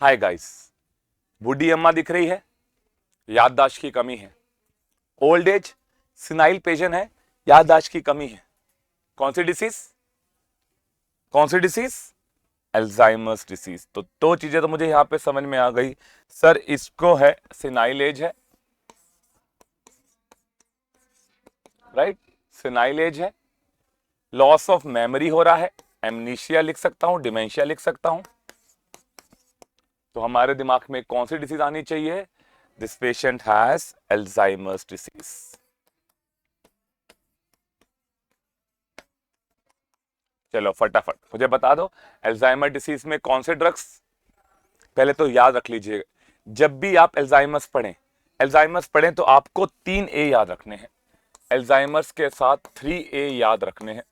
Hi guys, बूढ़ी अम्मा दिख रही है, याददाश्त की कमी है। ओल्ड एज, सिनाइल पेशेंट है, याददाश्त की कमी है। कौन सी डिसीज? कौन सी डिसीज? Alzheimer's disease. तो दो चीजें तो मुझे यहां पे समझ में आ गई। सर इसको है सिनाइल एज है, राइट? सिनाइल एज है, लॉस ऑफ मेमोरी हो रहा है, एमनीशिया लिख सकता हूं, डिमेंशिया लिख सकता हूं। तो हमारे दिमाग में कौन सी डिसीज आनी चाहिए? This patient has Alzheimer's disease. चलो फटाफट मुझे बता दो, अल्जाइमर डिसीज में कौन से ड्रग्स? पहले तो याद रख लीजिएगा, जब भी आप अल्जाइमर्स पढ़ें तो आपको 3A याद रखने हैं। अल्जाइमर्स के साथ 3A याद रखने हैं।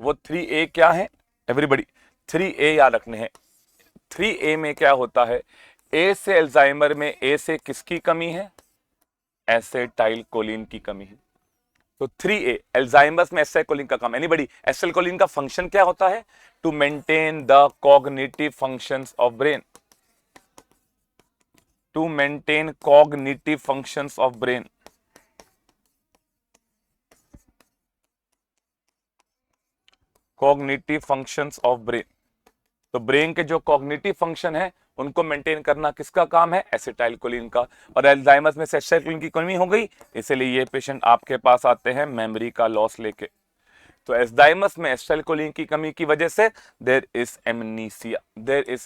वो 3A क्या है एवरीबॉडी? 3A याद रखने हैं। 3A में क्या होता है? ए से अल्जाइमर में ए से किसकी कमी है? एसेटाइलकोलिन की कमी है। तो 3A अल्जाइमर्स में एसिटाइलकोलिन का काम। एनीबॉडी? एसिटाइलकोलिन का फंक्शन क्या होता है? To maintain the cognitive functions of brain. To maintain cognitive functions of brain. Cognitive functions of brain. तो ब्रेन के जो कॉग्निटिव फंक्शन है उनको मेंटेन करना किसका काम है? एसिटाइलकोलिन का। और अल्जाइमर्स में एसिटाइलकोलिन की कमी हो गई, इसलिए ये पेशेंट आपके पास आते हैं मेमोरी का लॉस लेके। तो अल्जाइमर्स में एसिटाइलकोलिन की कमी की वजह से देयर इज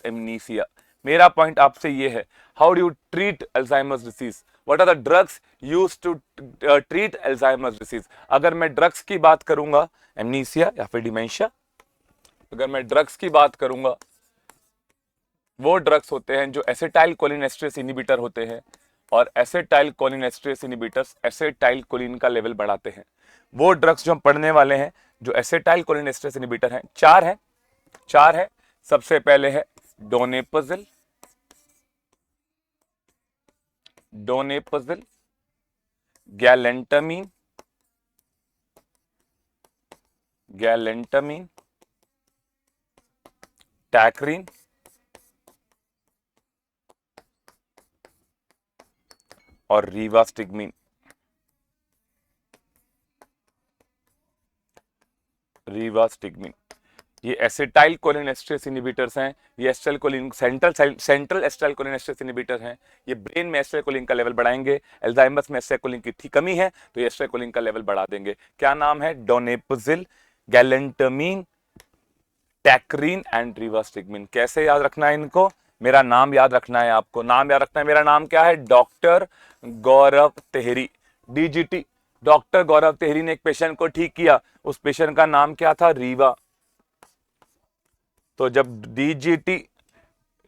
एमनीसिया। मेरा पॉइंट आपसे ये है, how do you treat Alzheimer's disease? What are the drugs used to treat Alzheimer's disease? अगर मैं ड्रग्स की बात करूंगा, एमनीसिया या फिर डिमेंशिया, अगर मैं ड्रग्स की बात करूंगा, वो ड्रग्स होते हैं जो एसिटाइलकोलिनेस्टरेज इनहिबिटर होते हैं। और एसिटाइलकोलिनेस्टरेज इनहिबिटर्स एसिटाइलकोलिन का लेवल बढ़ाते हैं। वो ड्रग्स जो हम पढ़ने वाले हैं जो एसिटाइलकोलिनेस्टरेज इनहिबिटर हैं, चार है। सबसे पहले है डोनेपजिल, गैलेंटामीन, टैक्रीन और रिवास्टिग्मीन। ये एसिटाइलकोलिनेस्टरेज इनहिबिटर्स हैं। ये एसिटाइलकोलिन सेंट्रल एसिटाइलकोलिनेस्टरेज इनहिबिटर हैं। ये ब्रेन में एसिटाइलकोलिन का लेवल बढ़ाएंगे। अल्जाइमर्स में एसिटाइलकोलिन की कमी है तो ये एसिटाइलकोलिन का लेवल बढ़ा देंगे। क्या नाम है? डोनेपजिल, गैलेंटामीन, टैक्रीन एंड रिवास्टिग्मीन। कैसे याद रखना है इनको? मेरा नाम याद रखना है, आपको नाम याद रखना है। मेरा नाम क्या है? डॉक्टर गौरव तेहरी, डीजीटी। डॉक्टर गौरव तेहरी ने एक पेशेंट को ठीक किया, उस पेशेंट का नाम क्या था? रीवा। तो जब डीजीटी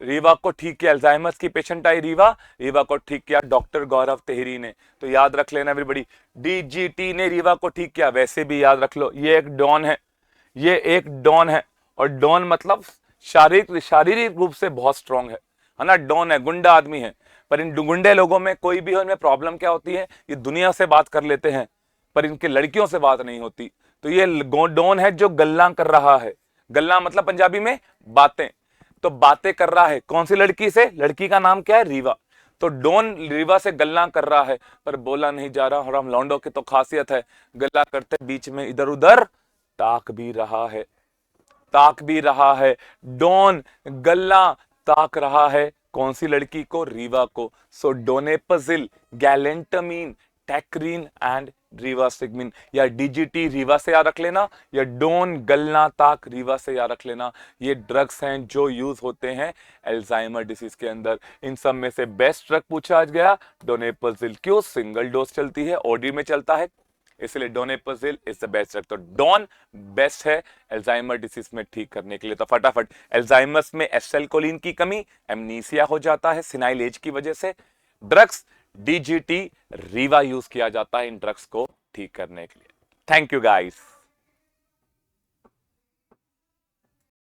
रीवा को ठीक किया, अल्जाइमर्स की पेशेंट आई रीवा को ठीक किया डॉक्टर गौरव तेहरी ने। तो याद रख लेना एवरीबॉडी, डीजीटी ने रीवा को ठीक किया। वैसे भी याद रख लो, ये एक डॉन है, और डॉन मतलब शारीरिक रूप से बहुत स्ट्रांग है ना? डॉन है, गुंडा आदमी है। पर इन गुंडे लोगों में कोई भी हो, इनमें प्रॉब्लम क्या होती है? ये दुनिया से बात कर लेते हैं पर इनके लड़कियों से बात नहीं होती। तो ये डॉन है जो गल्ला कर रहा है। गल्ला मतलब पंजाबी में बातें। तो बातें कर रहा है कौन सी लड़की से? लड़की का नाम क्या है? रीवा। तो डॉन रीवा से गल्ला कर रहा है पर बोला नहीं जा रहा। और हम लौंडों की तो खासियत है, गल्ला करते बीच में इधर उधर ताक भी रहा है। डॉन गल्ला ताक रहा है कौन सी लड़की को? रीवा को। सो डोनेपजिल, गैलेंटामीन, टैक्रीन एंड रिवास्टिग्मीन, या डीजीटी रीवा से याद रख लेना, या डोन गल्ला ताक रीवा से याद रख लेना। ये ड्रग्स हैं जो यूज होते हैं अल्जाइमर डिसीज के अंदर। इन सब में से बेस्ट ड्रग पूछा गया डोनेपजिल। क्यों? सिंगल डोज चलती है, ओडी में चलता है, इसलिए डोनेपजिल इज द बेस्ट ड्रग। तो डॉन बेस्ट है अल्जाइमर डिसीज में ठीक करने के लिए। तो फटाफट, अल्जाइमर्स में एसिटाइलकोलिन की कमी, एमनीसिया हो जाता है सिनाइल एज की वजह से। ड्रग्स डीजीटी रीवा यूज किया जाता है इन ड्रग्स को ठीक करने के लिए। Thank you guys.